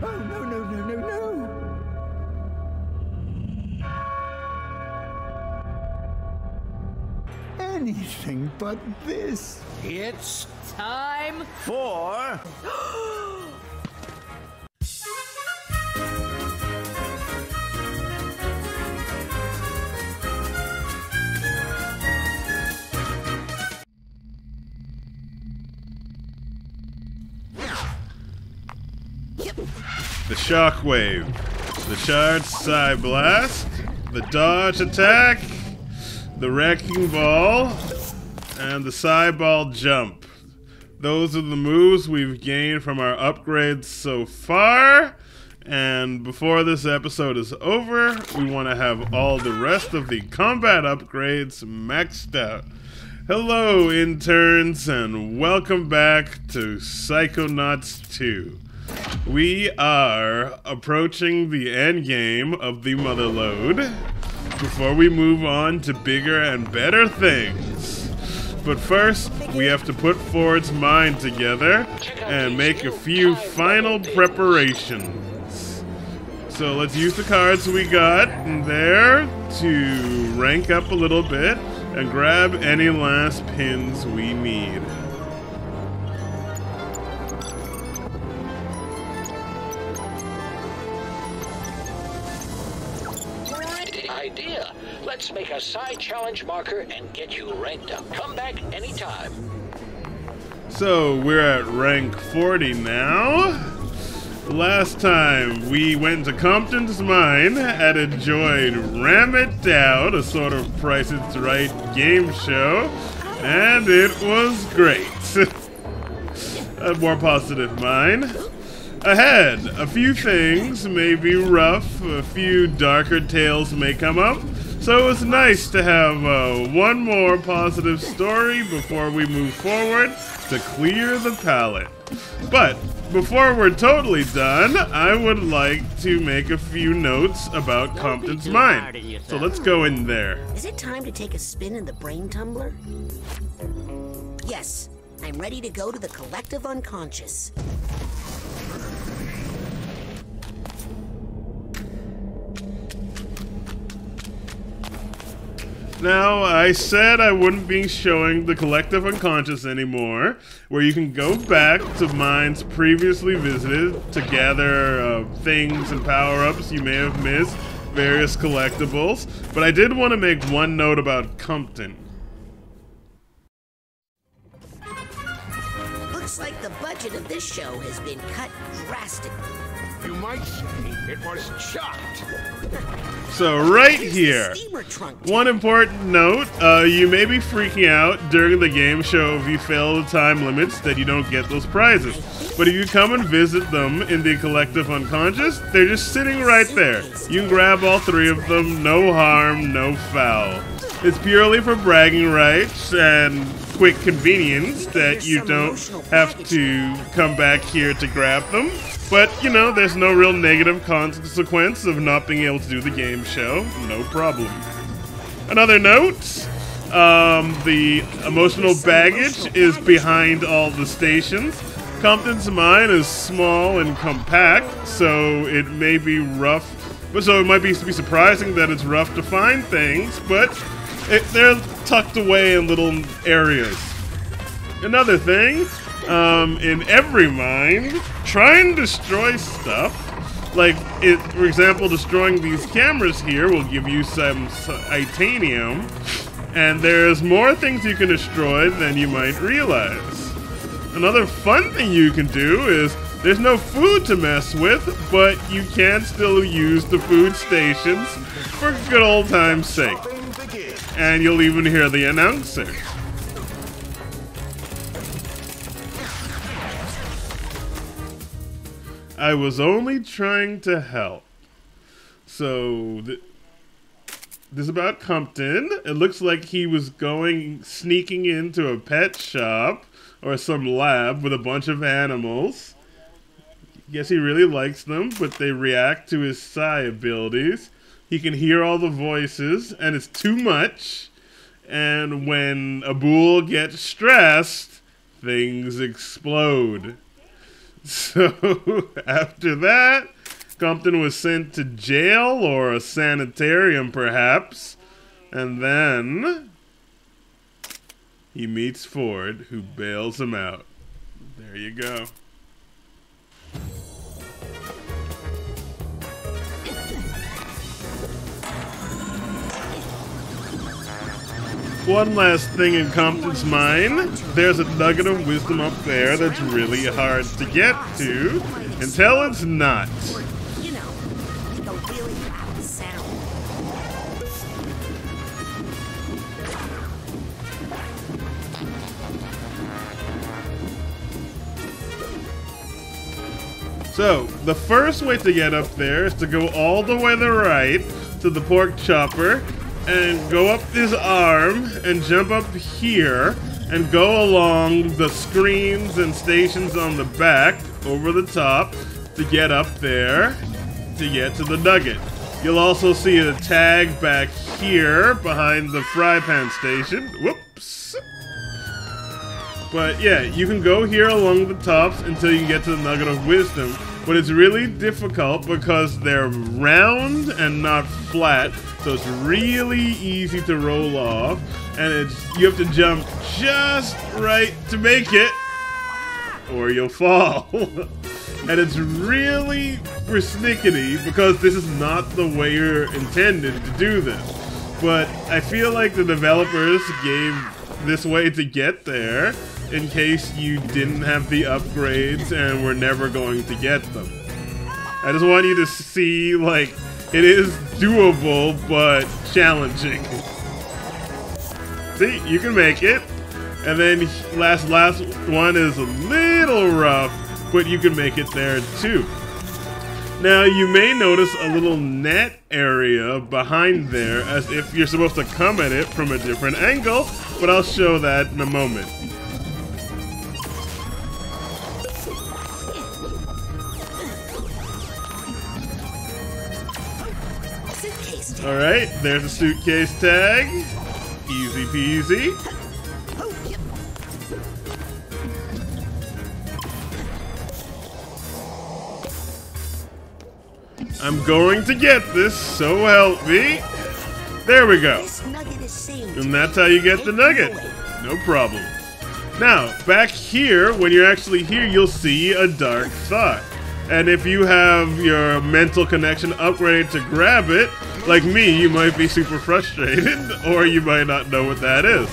Oh, no, no, no, no, no! Anything but this. It's time For... the shockwave, the charged psi blast, the dodge attack, the wrecking ball, and the psi ball jump. Those are the moves we've gained from our upgrades so far. And before this episode is over, we want to have all the rest of the combat upgrades maxed out. Hello, interns, and welcome back to Psychonauts 2. We are approaching the end game of the Motherlode before we move on to bigger and better things. But first, we have to put Ford's mind together and make a few final preparations. So let's use the cards we got in there to rank up a little bit and grab any last pins we need. Idea. Let's make a side challenge marker and get you ranked up. Come back anytime. So we're at rank 40 now. Last time we went to Compton's mine and enjoyed Ram It Down, a sort of Price Is Right game show, and it was great. A more positive mind. Ahead, a few things may be rough, a few darker tales may come up, so it's nice to have one more positive story before we move forward to clear the palette. But before we're totally done, I would like to make a few notes about Compton's mine. So let's go in there. Is it time to take a spin in the brain tumbler? Yes, I'm ready to go to the collective unconscious. Now, I said I wouldn't be showing the collective unconscious anymore, where you can go back to mines previously visited to gather things and power-ups you may have missed, various collectibles, but I did want to make one note about Compton. Looks like the budget of this show has been cut drastically. You might say it was chopped. So right here, one important note, you may be freaking out during the game show if you fail the time limits that you don't get those prizes. But if you come and visit them in the collective unconscious, they're just sitting right there. You can grab all three of them, no harm, no foul. It's purely for bragging rights and quick convenience that you don't have to come back here to grab them. But, you know, there's no real negative consequence of not being able to do the game show. No problem. Another note, the emotional baggage is behind all the stations. Compton's mine is small and compact, so it may be rough. So it might be surprising that it's rough to find things, but they're tucked away in little areas. Another thing, in every mine, try and destroy stuff. Like, for example, destroying these cameras here will give you some titanium, and there's more things you can destroy than you might realize. Another fun thing you can do is, there's no food to mess with, but you can still use the food stations for good old time's sake. And you'll even hear the announcer. I was only trying to help. So, this is about Compton. It looks like he was sneaking into a pet shop or some lab with a bunch of animals. Guess he really likes them, but they react to his psi abilities. He can hear all the voices, and it's too much. And when a bull gets stressed, things explode. So after that, Compton was sent to jail or a sanitarium perhaps, and then he meets Ford, who bails him out. There you go. One last thing in Compton's mind, there's a nugget of wisdom up there that's really hard to get to, until it's not. You know, the really loud sound. So, the first way to get up there is to go all the way to the right to the pork chopper and go up this arm and jump up here and go along the screens and stations on the back over the top to get up there to get to the nugget. You'll also see a tag back here behind the fry pan station. Whoops. But yeah, you can go here along the tops until you get to the nugget of wisdom. But it's really difficult because they're round and not flat, so it's really easy to roll off, and you have to jump just right to make it, or you'll fall. And it's really persnickety because this is not the way you're intended to do this. But I feel like the developers gave this way to get there in case you didn't have the upgrades and were never going to get them. I just want you to see, like, it is doable, but challenging. See, you can make it. And then last one is a little rough, but you can make it there too. Now, you may notice a little net area behind there as if you're supposed to come at it from a different angle, but I'll show that in a moment. Alright, there's a suitcase tag. Easy peasy. I'm going to get this, so help me. There we go. And that's how you get the nugget. No problem. Now, back here, when you're actually here, you'll see a dark thought. And if you have your mental connection upgraded to grab it, like me, you might be super frustrated, or you might not know what that is.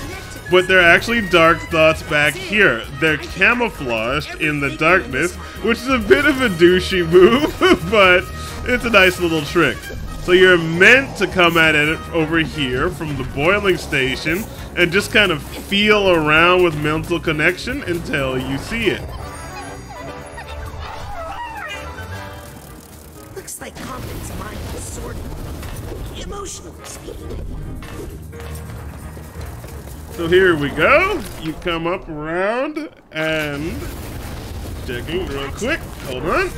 But they're actually dark thoughts back here. They're camouflaged in the darkness, which is a bit of a douchey move, but it's a nice little trick. So you're meant to come at it over here from the boiling station and just kind of feel around with mental connection until you see it. Looks like Compton's mind is sorted. Emotionally speaking. So here we go. You come up around and checking real quick. Hold on.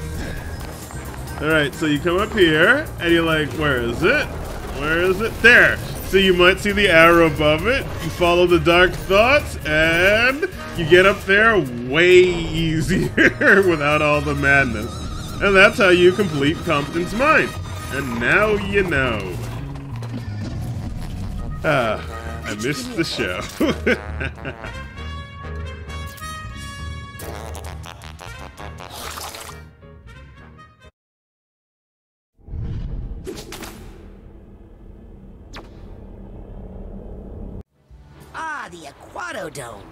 Alright, so you come up here and you're like, where is it? Where is it? There. So you might see the arrow above it. You follow the dark thoughts and you get up there way easier without all the madness. And that's how you complete Compton's mind. And now you know. I missed the show. Ah, the Aquatodome.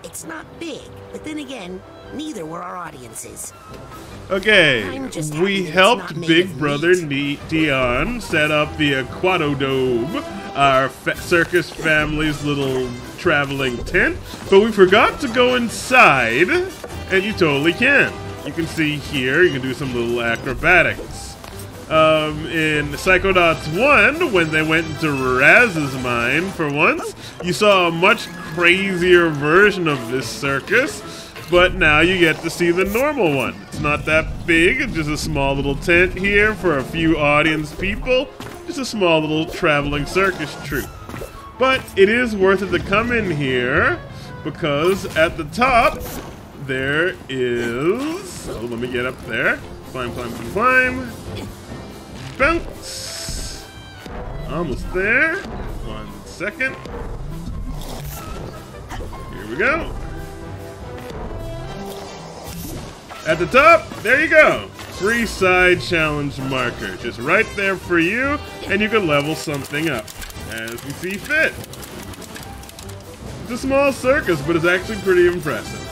It's not big, but then again, neither were our audiences. Okay, we helped not made Big of Brother meat. Dion set up the Aquatodome, our circus family's little traveling tent, but we forgot to go inside, and you totally can. You can see here, you can do some little acrobatics. In Psychonauts 1, when they went into Raz's mind for once, you saw a much crazier version of this circus, but now you get to see the normal one. It's not that big, it's just a small little tent here for a few audience people, just a small little traveling circus troupe. But it is worth it to come in here, because at the top, there is... Hold let me get up there. Climb, climb, climb, climb. Bounce. Almost there. 1 second. Here we go. At the top, there you go. Free side challenge marker. Just right there for you, and you can level something up as you see fit. It's a small circus, but it's actually pretty impressive.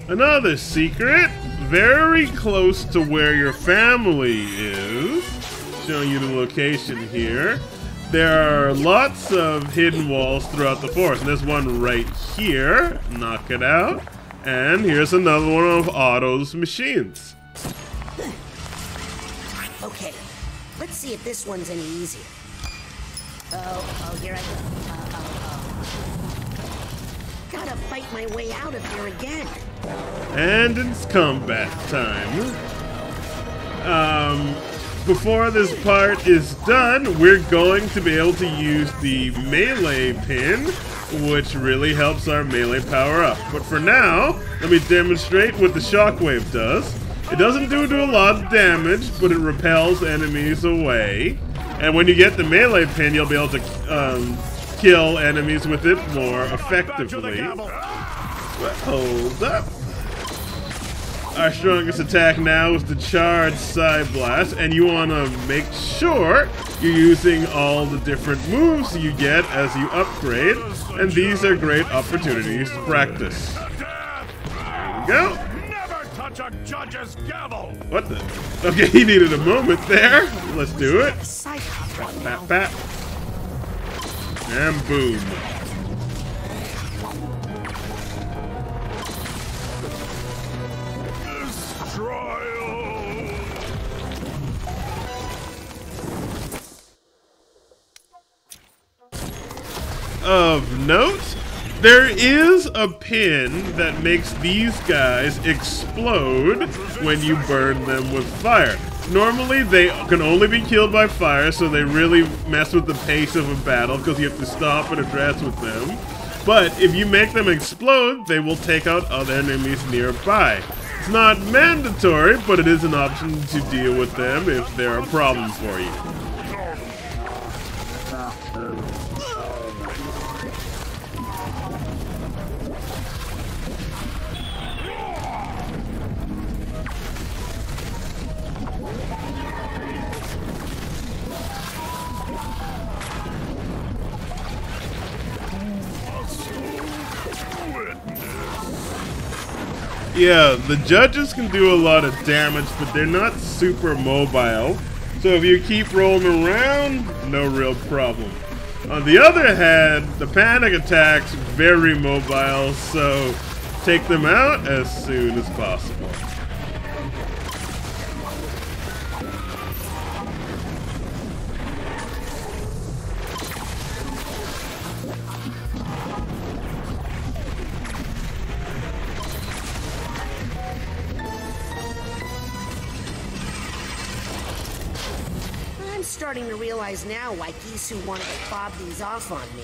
Another secret, very close to where your family is. Showing you the location here. There are lots of hidden walls throughout the forest. And there's one right here. Knock it out. And here's another one of Otto's machines. Okay, let's see if this one's any easier. Oh, here I go. Gotta fight my way out of here again. And it's combat time. Before this part is done, we're going to be able to use the melee pin, which really helps our melee power up. But for now, let me demonstrate what the shockwave does. It doesn't do a lot of damage, but it repels enemies away. And when you get the melee pin, you'll be able to kill enemies with it more effectively. But hold up. Our strongest attack now is the Charged Side Blast, and you want to make sure you're using all the different moves you get as you upgrade, and these are great opportunities to practice. There we go. Never touch a judge's gavel. What the? Okay, he needed a moment there. Let's do it. Pat, pat. And boom. Of note, there is a pin that makes these guys explode when you burn them with fire. Normally, they can only be killed by fire, so they really mess with the pace of a battle because you have to stop and address with them. But if you make them explode, they will take out other enemies nearby. It's not mandatory, but it is an option to deal with them if they're a problem for you. Yeah, the judges can do a lot of damage, but they're not super mobile. So if you keep rolling around, no real problem. On the other hand, the panic attack's very mobile, so take them out as soon as possible. I'm starting to realize now why Gisu wanted to fob these off on me.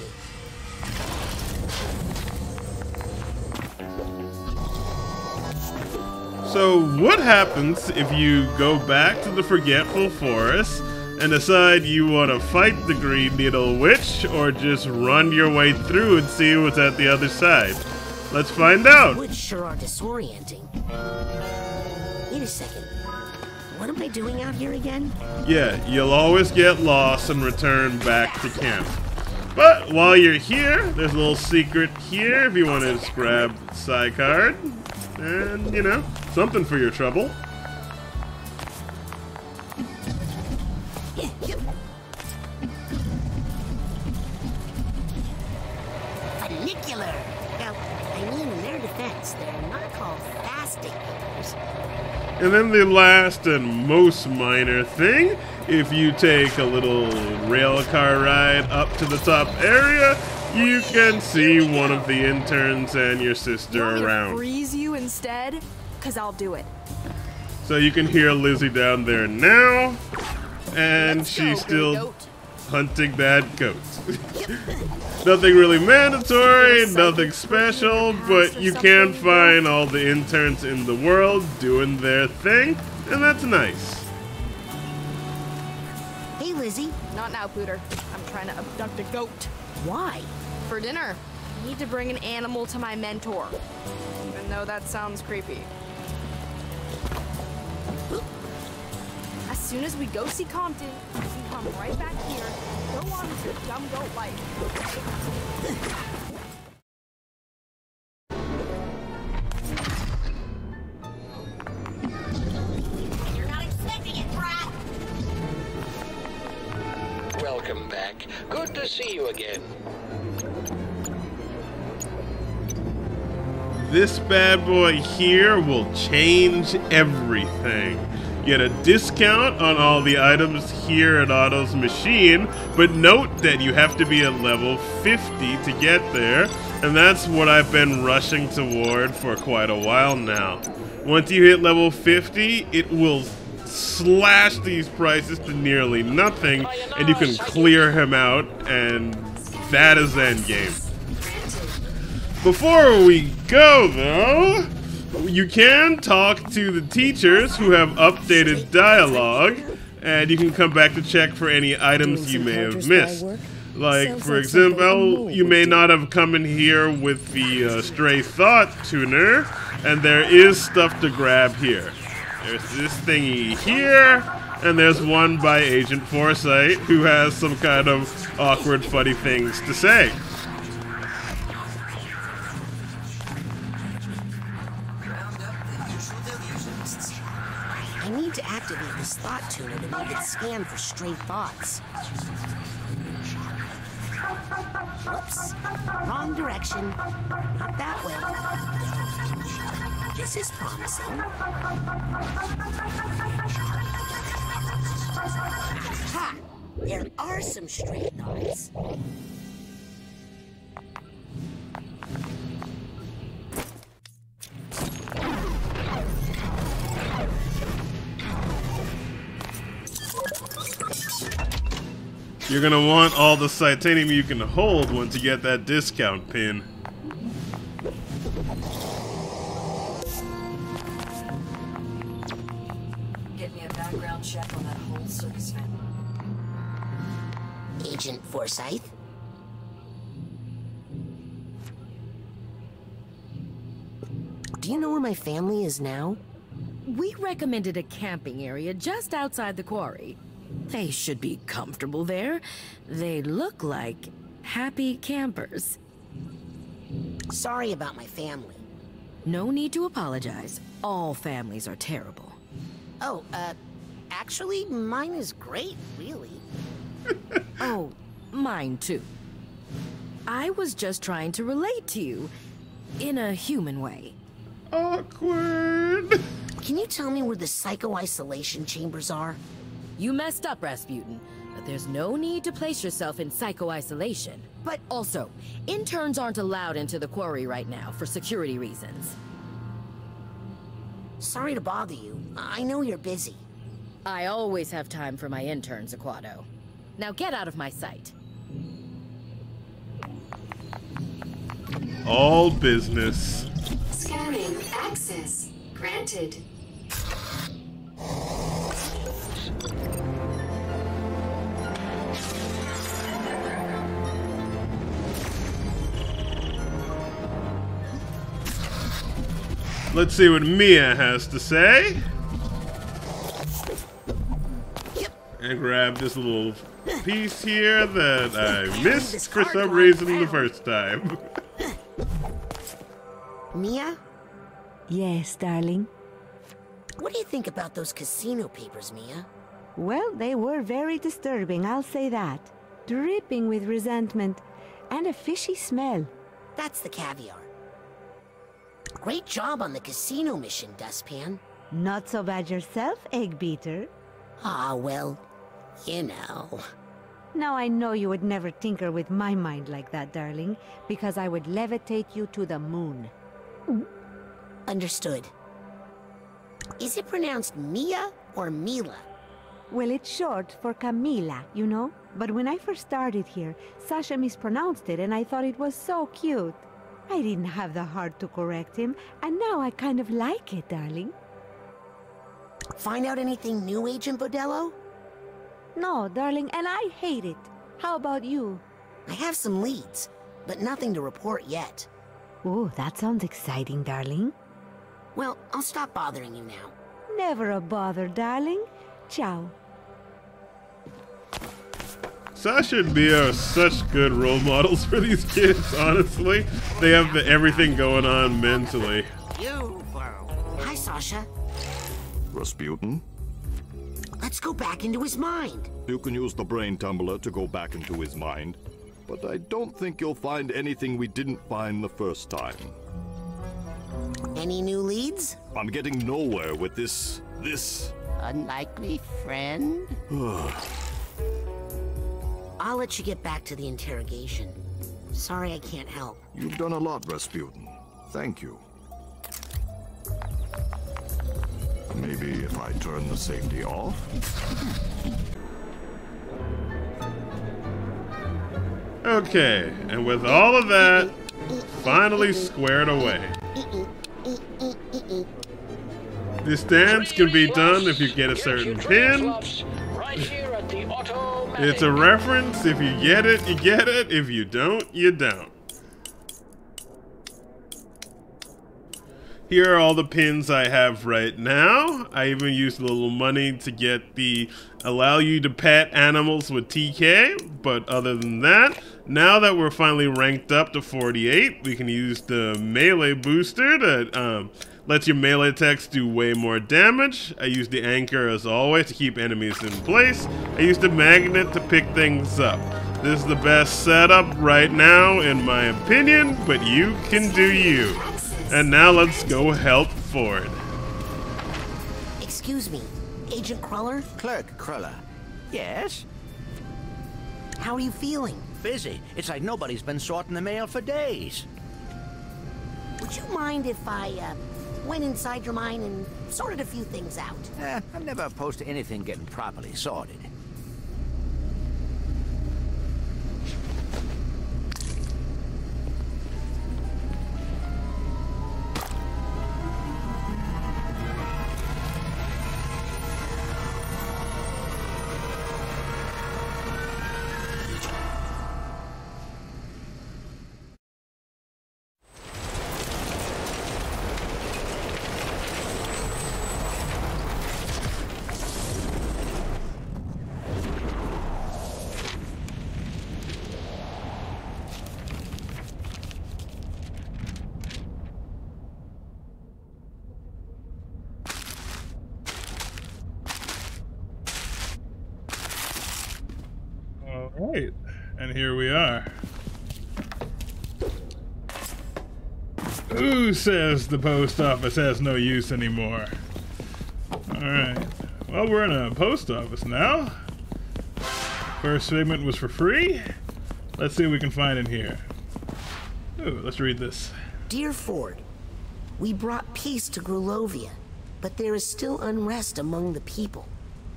So what happens if you go back to the Forgetful Forest and decide you want to fight the Green Needle Witch, or just run your way through and see what's at the other side? Let's find out. Woods sure are disorienting. Wait a second. What am I doing out here again? Yeah, you'll always get lost and return back to camp. But while you're here, there's a little secret here if you want to just grab the side card. And, you know, something for your trouble. Funicular! Now, I mean, in their defense, they're not called fasting eaters. And then the last and most minor thing, if you take a little rail car ride up to the top area, you can see one of the interns and your sister around. Freeze you instead? Cause I'll do it. So you can hear Lizzie down there now, and she's still hunting bad goats. Nothing really mandatory, nothing special, but you can find all the interns in the world doing their thing, and that's nice. Hey, Lizzie. Not now, Pooter. I'm trying to abduct a goat. Why? For dinner. I need to bring an animal to my mentor. Even though that sounds creepy. As soon as we go see Compton, you can come right back here and go on with your dumb goat life. You're not expecting it, brat. Welcome back. Good to see you again. This bad boy here will change everything. Get a discount on all the items here at Otto's machine, but note that you have to be at level 50 to get there, and that's what I've been rushing toward for quite a while now. Once you hit level 50, it will slash these prices to nearly nothing, and you can clear him out, and that is endgame. Before we go, though, you can talk to the teachers who have updated dialogue, and you can come back to check for any items you may have missed. Like, for example, you may not have come in here with the Stray Thought tuner, and there is stuff to grab here. There's this thingy here, and there's one by Agent Foresight who has some kind of awkward, funny things to say. I need to activate this thought tuner to make it scan for stray thoughts. Whoops. Wrong direction. Not that way. This is promising. Ha! There are some stray thoughts. You're gonna want all the titanium you can hold once you get that discount pin. Get me a background check on that whole circus family. Agent Forsyth? Do you know where my family is now? We recommended a camping area just outside the quarry. They should be comfortable there. They look like happy campers. Sorry about my family. No need to apologize. All families are terrible. Oh, actually, mine is great, really. Oh, mine too. I was just trying to relate to you in a human way. Awkward. Can you tell me where the psycho-isolation chambers are? You messed up, Rasputin, but there's no need to place yourself in psycho-isolation. But also, interns aren't allowed into the quarry right now for security reasons. Sorry to bother you. I know you're busy. I always have time for my interns, Aquato. Now get out of my sight. All business. Scanning access granted. Let's see what Mia has to say. And grab this little piece here that I missed for some reason the first time. Mia? Yes, darling. What do you think about those casino papers, Mia? Well, they were very disturbing, I'll say that. Dripping with resentment and a fishy smell. That's the caviar. Great job on the casino mission, Dustpan. Not so bad yourself, Egg Beater. Ah, well, you know. Now I know you would never tinker with my mind like that, darling, because I would levitate you to the moon. Understood. Is it pronounced Mia or Mila? Well, it's short for Camila, you know? But when I first started here, Sasha mispronounced it and I thought it was so cute. I didn't have the heart to correct him, and now I kind of like it, darling. Find out anything new, Agent Vodello? No, darling, and I hate it. How about you? I have some leads, but nothing to report yet. Ooh, that sounds exciting, darling. Well, I'll stop bothering you now. Never a bother, darling. Ciao. Sasha and Mia are such good role models for these kids, honestly. They have everything going on mentally. Hi, Sasha. Rasputin? Let's go back into his mind. You can use the brain tumbler to go back into his mind, but I don't think you'll find anything we didn't find the first time. Any new leads? I'm getting nowhere with this... Unlikely friend? I'll let you get back to the interrogation. Sorry I can't help. You've done a lot, Rasputin. Thank you. Maybe if I turn the safety off? Okay, and with all of that finally squared away. This dance can be done if you get a certain pin. It's a reference. If you get it, you get it. If you don't, you don't. Here are all the pins I have right now. I even used a little money to get the allow you to pet animals with TK. But other than that, now that we're finally ranked up to 48, we can use the melee booster that lets your melee attacks do way more damage. I use the anchor as always to keep enemies in place. I use the magnet to pick things up. This is the best setup right now in my opinion, but you can do you. And now let's go help Ford. Excuse me, Agent Cruller? Clerk Cruller. Yes? How are you feeling? Busy. It's like nobody's been sorting the mail for days. Would you mind if I went inside your mind and sorted a few things out? I'm never opposed to anything getting properly sorted. Alright, and here we are. Who says the post office has no use anymore? Alright, well, we're in a post office now. First segment was for free. Let's see what we can find in here. Ooh, let's read this. Dear Ford, we brought peace to Grulovia, but there is still unrest among the people.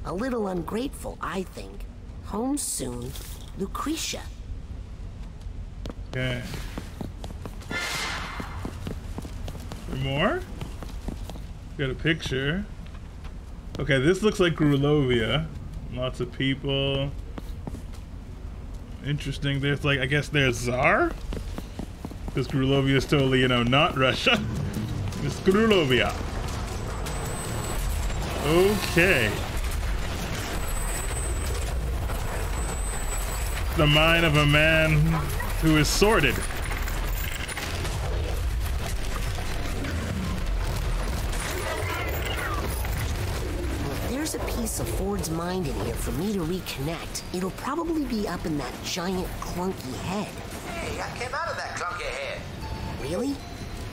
A little ungrateful, I think. Home soon, Lucretia. Okay. For more? Got a picture. Okay, this looks like Grulovia. Lots of people. Interesting. There's like, I guess there's Tsar? Because Grulovia is totally, you know, not Russia. It's Grulovia. Okay. The mind of a man who is sorted. If there's a piece of Ford's mind in here for me to reconnect, it'll probably be up in that giant clunky head. Hey, I came out of that clunky head. Really?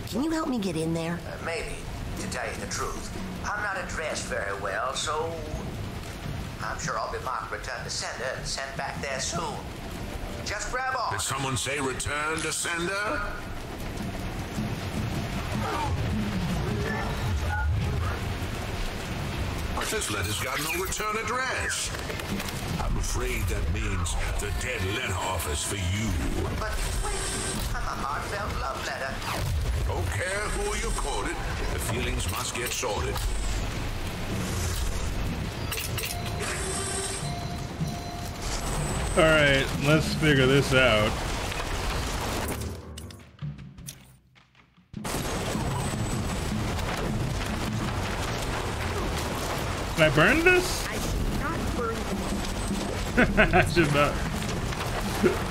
Can you help me get in there? Maybe, to tell you the truth. I'm not dressed very well, so I'm sure I'll be marked return to sender and sent back there soon. Just grab on. Did someone say return to sender? This letter's got no return address. I'm afraid that means the dead letter office for you. But wait, I'm a heartfelt love letter. Don't care who you quoted, the feelings must get sorted. Alright, let's figure this out. Can I burn this? I should not burn them. I should not.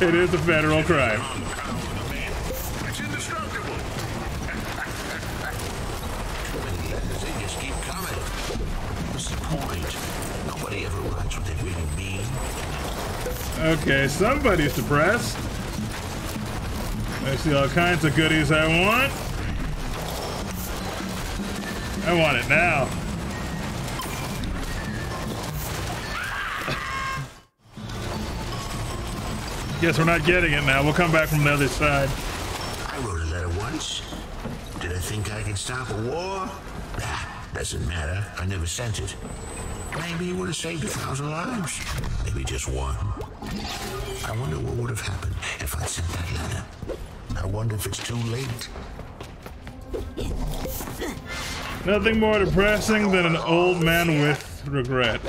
It is a federal crime. It's indestructible. Too many letters, they just keep coming. What's the point? Nobody ever writes what they really mean. Okay, somebody's depressed. I see all kinds of goodies I want. I want it now. Guess we're not getting it now. We'll come back from the other side. I wrote a letter once. Did I think I could stop a war? Nah, doesn't matter. I never sent it. Maybe it would have saved 1,000 lives. Maybe just one. I wonder what would have happened if I'd sent that letter. I wonder if it's too late. Nothing more depressing than an old man with regret.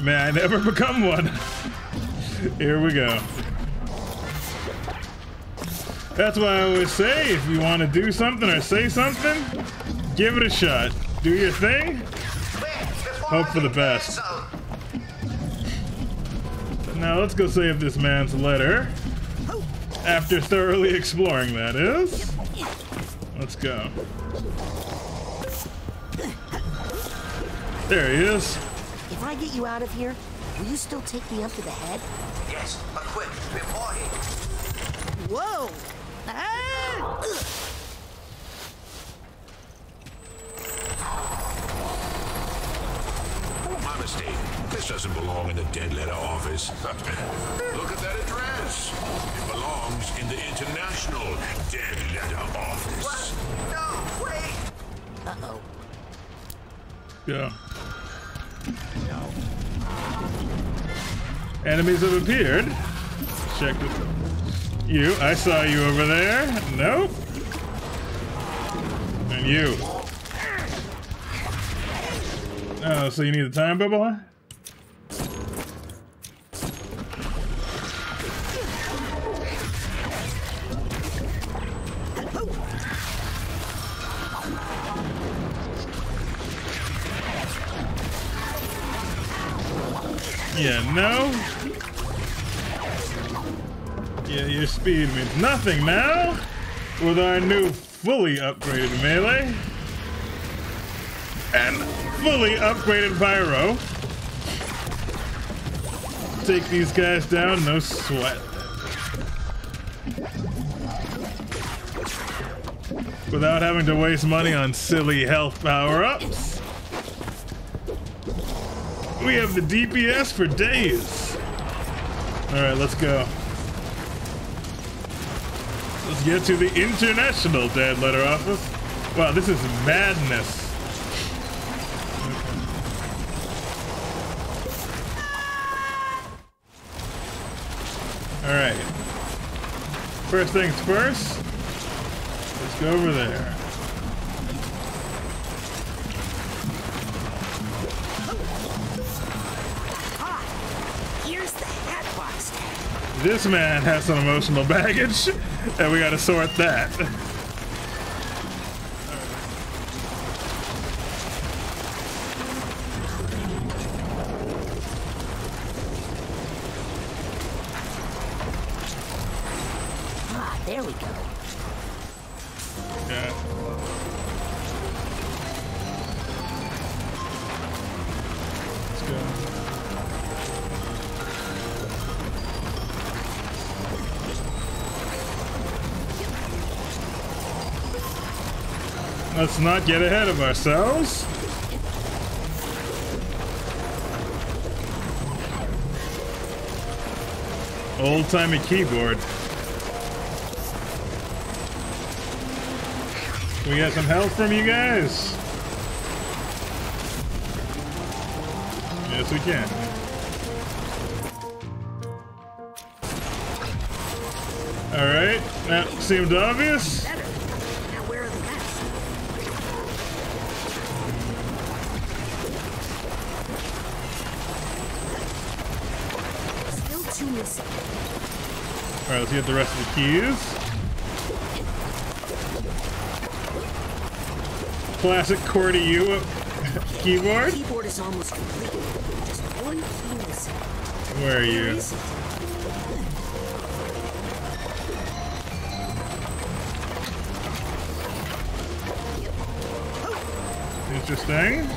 May I never become one. Here we go. That's why I always say, if you want to do something or say something, give it a shot. Do your thing. Hope for the best. Now let's go save this man's letter. After thoroughly exploring, that is. Let's go. There he is. If I get you out of here, will you still take me up to the head? Yes, but quick, before he... Whoa! Ah! My mistake. This doesn't belong in the dead letter office. Look at that address. It belongs in the International Dead Letter Office. What? No, wait! Uh-oh. Go. Enemies have appeared. Check this out. You, I saw you over there. Nope. And you. Oh, so you need a time bubble? Yeah, no. Yeah, your speed means nothing now with our new fully upgraded melee and fully upgraded pyro. Take these guys down, no sweat. Without having to waste money on silly health power-ups. We have the DPS for days. Alright, let's go. Let's get to the International Dead Letter Office. Wow, this is madness. Alright. First things first. Let's go over there. This man has some emotional baggage, and we gotta sort that. Ah, there we go. Yeah. Let's go. Let's not get ahead of ourselves. Old-timey keyboard. We get some help from you guys. Yes, we can. Alright, that seemed obvious. Now where are the rest? Still two missing. Alright, let's get the rest of the keys. Classic QWERTY U keyboard. The keyboard is almost complete. Just one key missing. Where are you? Where is it? Interesting.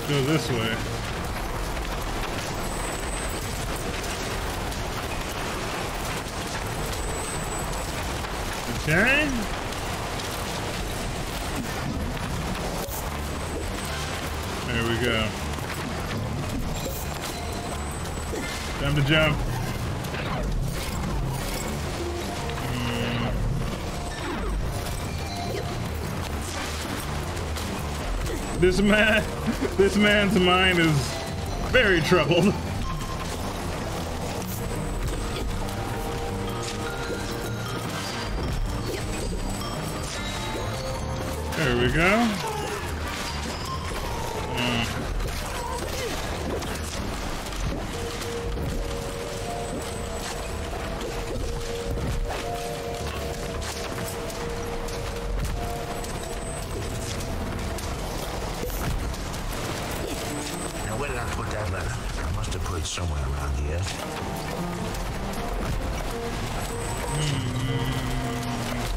Go this way. Okay. There we go. Time to jump. This man's mind is very troubled. There we go. Now, where did I put that letter? I must have put it somewhere around here.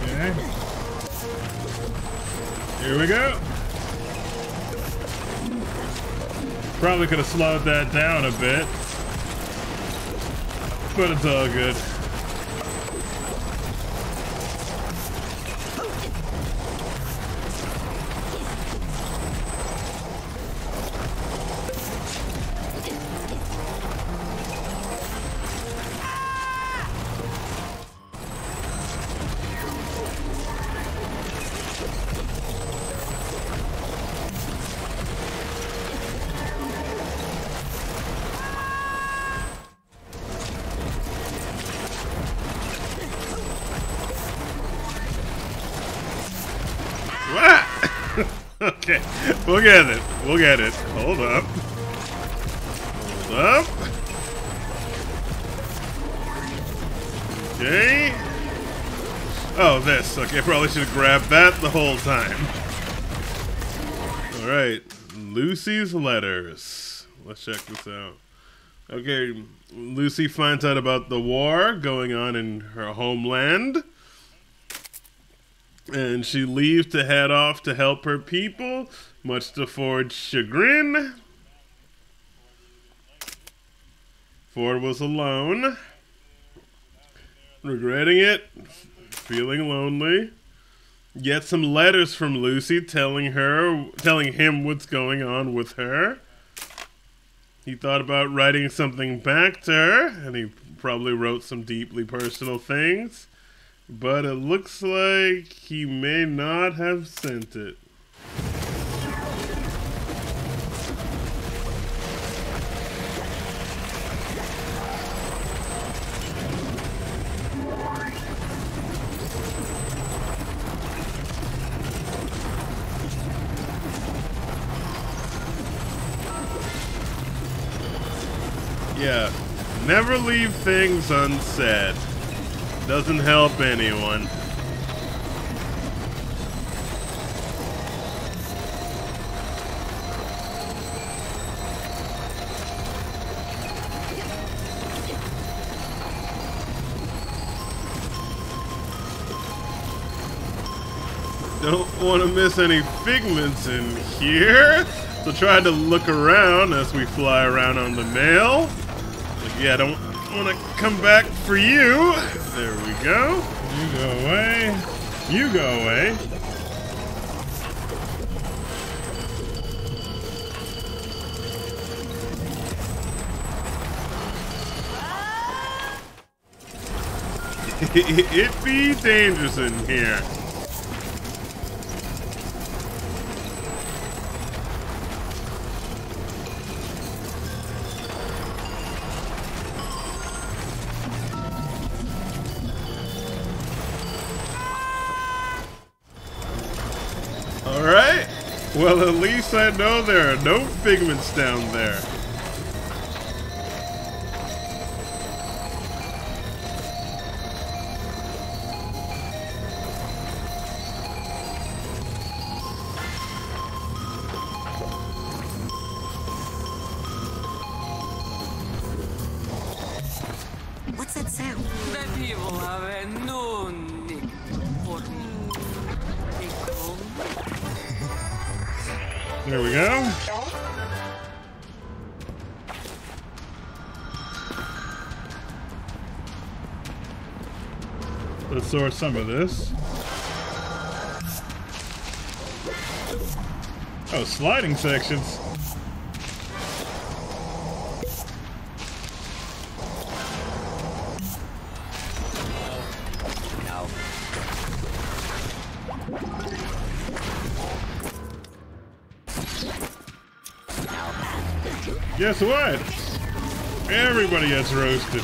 Okay. Here we go. Probably could have slowed that down a bit, but it's all good. Okay, we'll get it. We'll get it. Hold up. Hold up. Okay. Oh, this. Okay, probably should have grabbed that the whole time. Alright. Lucy's letters. Let's check this out. Okay, Lucy finds out about the war going on in her homeland. And she leaves to head off to help her people, much to Ford's chagrin. Ford was alone, regretting it, feeling lonely. Gets some letters from Lucy telling him what's going on with her. He thought about writing something back to her, and he probably wrote some deeply personal things. But it looks like he may not have sent it. Yeah, never leave things unsaid. Doesn't help anyone. Don't want to miss any figments in here. So try to look around as we fly around on the nail. Like, yeah, don't want to come back for you. There we go. You go away. You go away. It be dangerous in here. Alright, well at least I know there are no figments down there. What's that sound? The people have a no nick for There we go. Let's sort some of this. Oh, sliding sections. Guess what? Everybody gets roasted.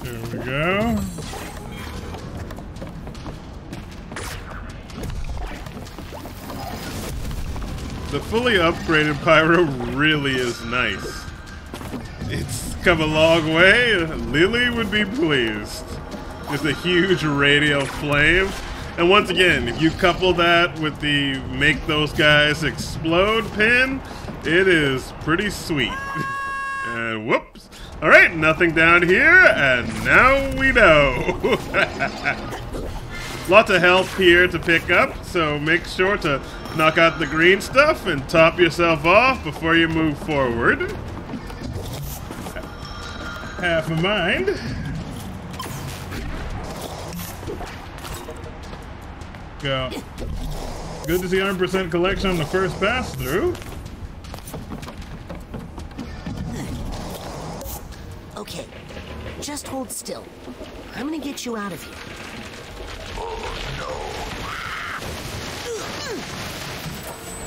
There we go. The fully upgraded pyro really is nice. It's come a long way. Lily would be pleased. Just a huge radial flame. And once again, if you couple that with the make those guys explode pin, it is pretty sweet. And whoops. Alright, nothing down here, and now we know. Lots of health here to pick up, so make sure to knock out the green stuff and top yourself off before you move forward. Half a mind. Go. Good to see 100% collection on the first pass through. Okay, just hold still. I'm gonna get you out of here.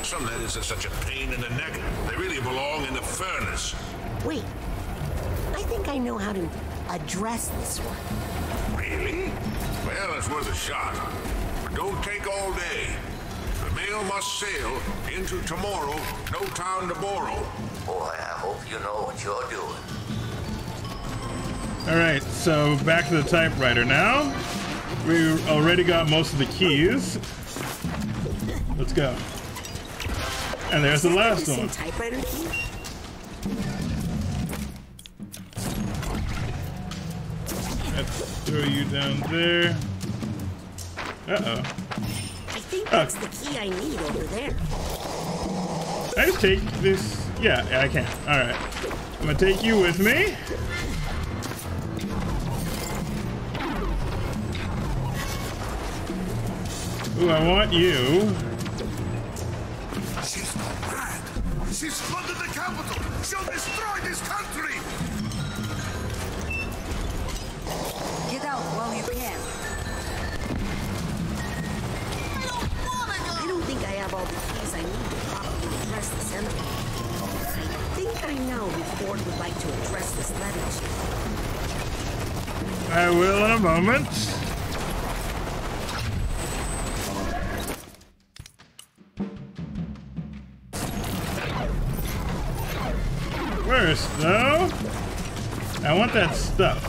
Some letters are such a pain in the neck. They really belong in the furnace. Wait, I think I know how to address this one. Really? Well, it's worth a shot. But don't take all day. The mail must sail into tomorrow. No time to borrow. Boy, I hope you know what you're doing. Alright, so back to the typewriter now. We already got most of the keys. Let's go. And there's the last one. Typewriter key? Let's throw you down there. Uh-oh. I think that's the key I need over there. I just take this. Yeah, I can. Alright. I'm gonna take you with me. Ooh, I want you. She's not mad. She's flooded the capital. She'll destroy this country. Get out while you can. I don't think I have all the keys I need to properly address this enemy. I think I know who Ford would like to address this letter to. I will in a moment. First, though, I want that stuff.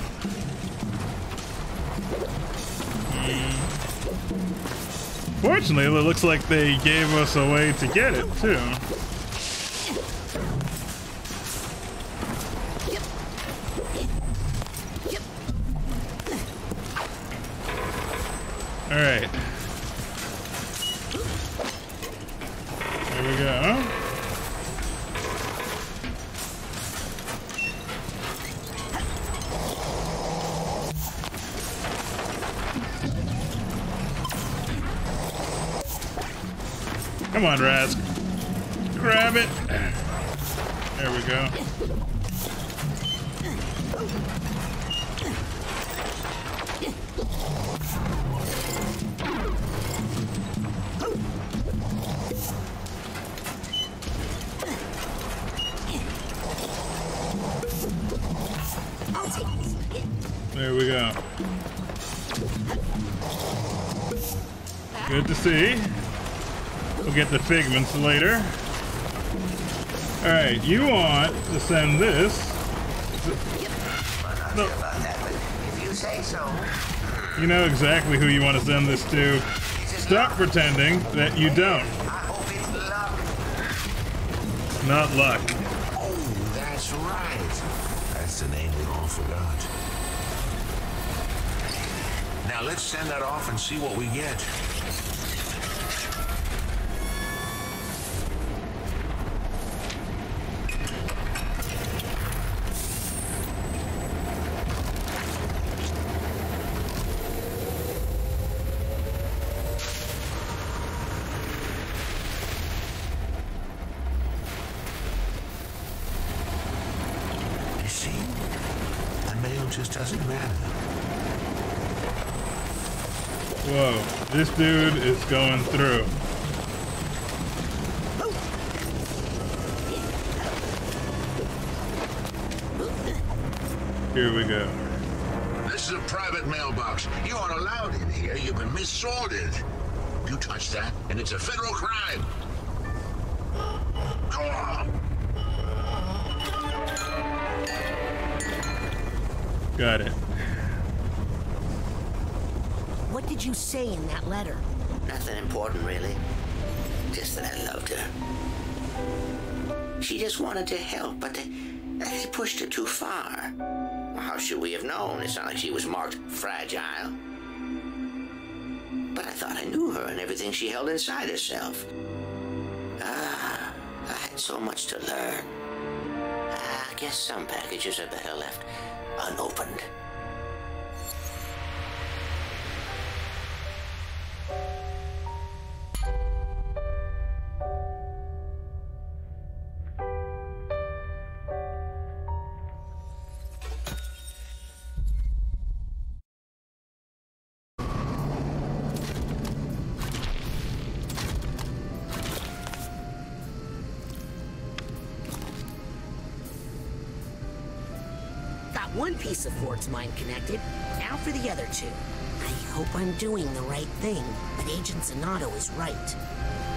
Fortunately, it looks like they gave us a way to get it, too. Alright. There we go. Come on, Rask. Grab it. There we go. There we go. Good to see. We'll get the figments later. Alright, you want to send this. No. If you say so. You know exactly who you want to send this to. Stop pretending that you don't. I hope it's luck. Not luck. Oh, that's right. That's the name we all forgot. Now let's send that off and see what we get. Just doesn't matter. Whoa, this dude is going through. Here we go. This is a private mailbox. You aren't allowed in here. You've been missorted. You touch that, and it's a federal crime. Go on. Got it. What did you say in that letter? Nothing important, really. Just that I loved her. She just wanted to help, but they pushed her too far. Well, how should we have known? It's not like she was marked fragile. But I thought I knew her and everything she held inside herself. I had so much to learn. I guess some packages are better left unopened. One piece of Ford's mind connected. Now for the other two. I hope I'm doing the right thing, but Agent Zanotto is right.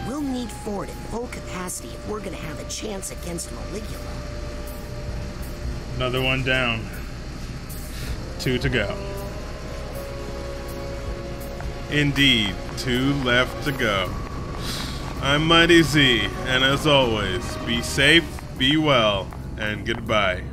We'll need Ford at full capacity if we're gonna have a chance against Maligula. Another one down. 2 to go. Indeed, 2 left to go. I'm Mighty Z, and as always, be safe, be well, and goodbye.